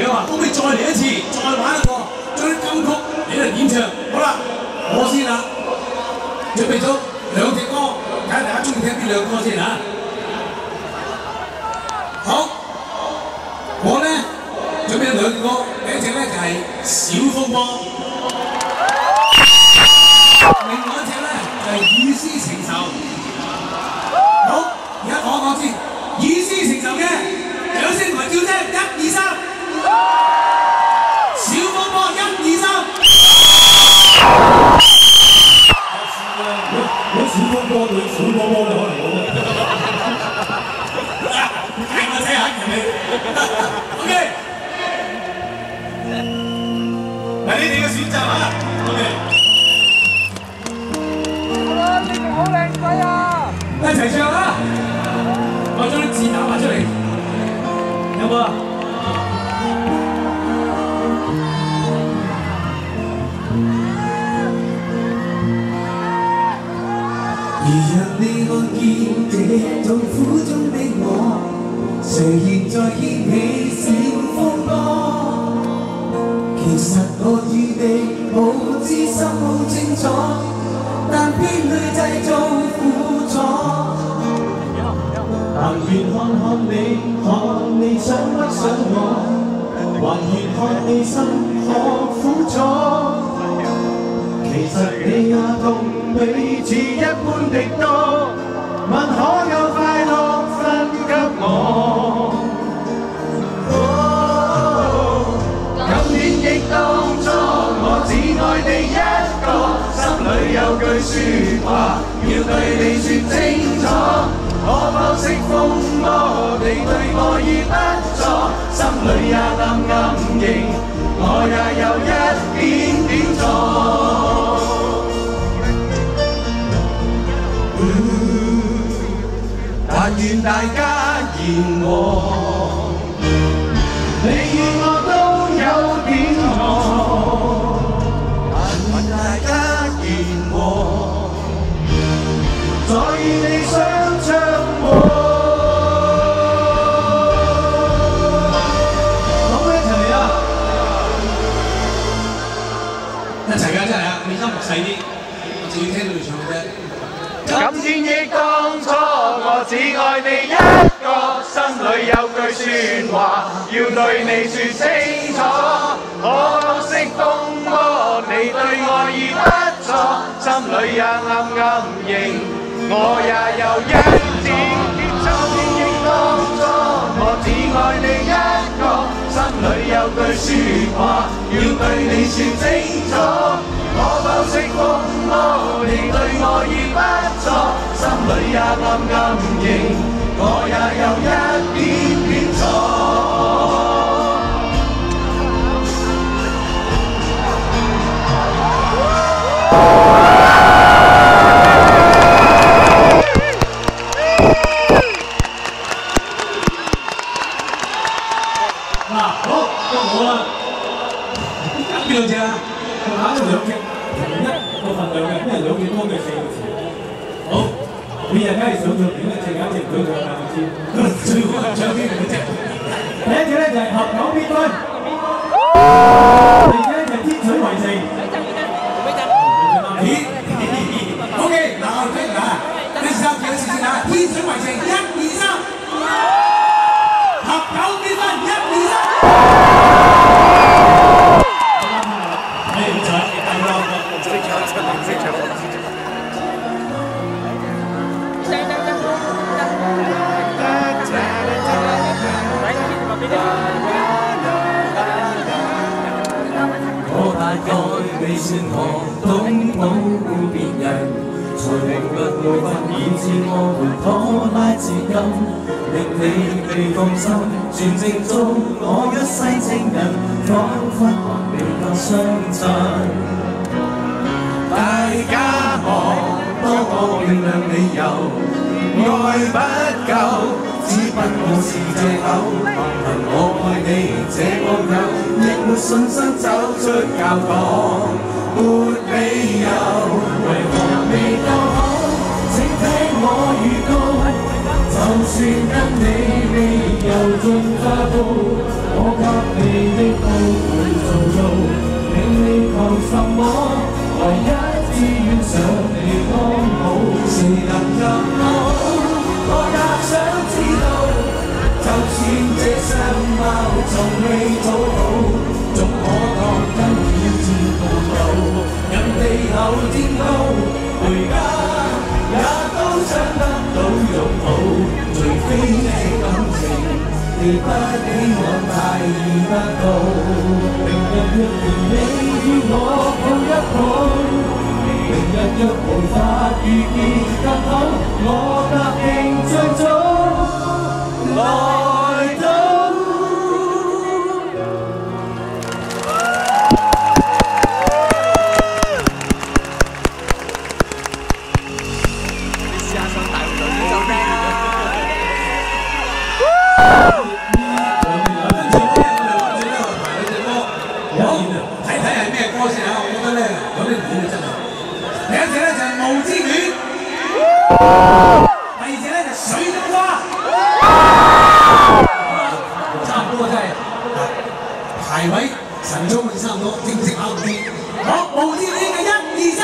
友話：可唔可以再嚟一次，再玩一個，將啲金曲你嚟演唱？好啦，我先啦，準備咗兩隻歌，睇下大家中意聽邊兩個歌先嚇。好，我咧準備咗兩隻歌，第一隻咧就係小風波，另外一隻咧就係與絲情仇。好，而家講先，與絲情仇嘅掌聲同埋叫聲，一二三，小風波，一二三。如果小風波對小波波就可能好睇我睇下人哋。OK， 係你哋嘅選擇啊。OK。好啦，你哋好靚仔啊！一齊唱啦！我將啲字打埋出嚟，有冇啊？如若你看見這痛苦中的我，誰現在掀起小風波？其實我與你無知心好清楚，但偏去製造苦楚。但願看看你想不想我，還願看你心何苦楚。其實你也同彼此一般的多，問可有快樂分給我？今年亦當初我只愛你一個，心裏有句説話要對你説清楚，可否識風波？你對我已不錯，心裏也暗暗認我也有一點點錯。但願大家言和，你與我都有點錯。但願大家言和，再與你相唱和。好，一齊嚟啊！一齊㗎，真係啊！你音樂細啲，我淨要聽到你唱嘅啫。今天亦當初，我只愛你一個，心裏有句説話要對你説清楚。可否識風波？你對我已不錯，心裏也暗暗認我也有一點點錯。今天亦當初，我只愛你一個，心裏有句説話要對你説清楚。可否識風波？你對我已不錯，心裏也暗暗認我也有一點點錯。嗱，好，到我啦。揀邊兩隻啊？我揀咗兩隻。同一個份量嘅，因為兩隻歌嘅4個詞。好，你而家係想做邊一隻？揀隻唔想做兩隻先。最好係唱邊兩隻？第一隻咧就係合久必分，第二隻咧就係天水圍城。OK， 嗱我哋聽下，呢三隻試先啊！天水圍城，1、2、3，合久必分，1、2、3。我大概未算學懂保護別人，才明白無法以自我們拖拉至今，令你未放心，全程做我一世情人，彷彿還未夠相襯。大家望多我原諒理由，愛不夠。只不過是藉口，憑我愛你這個友，亦沒信心走出教堂，沒理由，為何未夠好？請聽我預告，就算跟你未遊盡花都，我給你。你不比我大意得到。明日若然你與我抱一抱，明日若無法遇見更好，我答應最早來到。第一隻咧就係霧之戀，第二隻咧就係水中花，差唔多真係排位神操會差唔多，正式考唔知。好，霧之戀嘅1、2、3，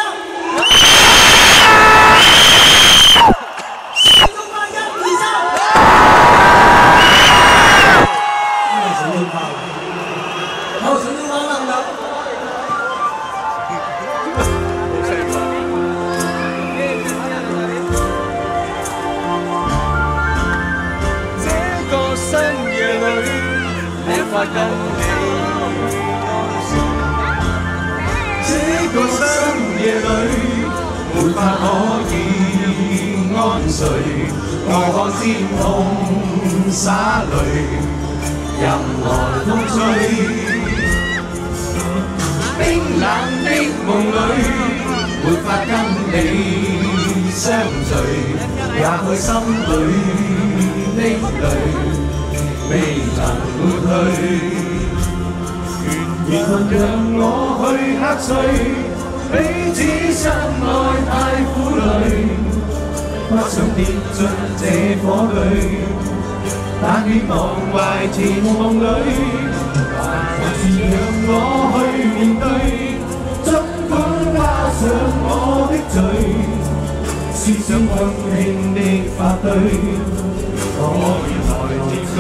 水中花1、2、3，呢個水中花，好，水中花啦咁樣。法跟你安睡，這個深夜裏沒法可以安睡，外看天空灑淚，任來風吹。冰冷的夢裏沒法跟你相聚，也許心裏的淚未能抹去，緣分讓我去黑睡，彼此相愛太苦累，不想跌進這火堆，但願忘懷甜夢裏，還是讓我去面對，儘管加上我的罪，思想溫馨的發對。我原來佔據。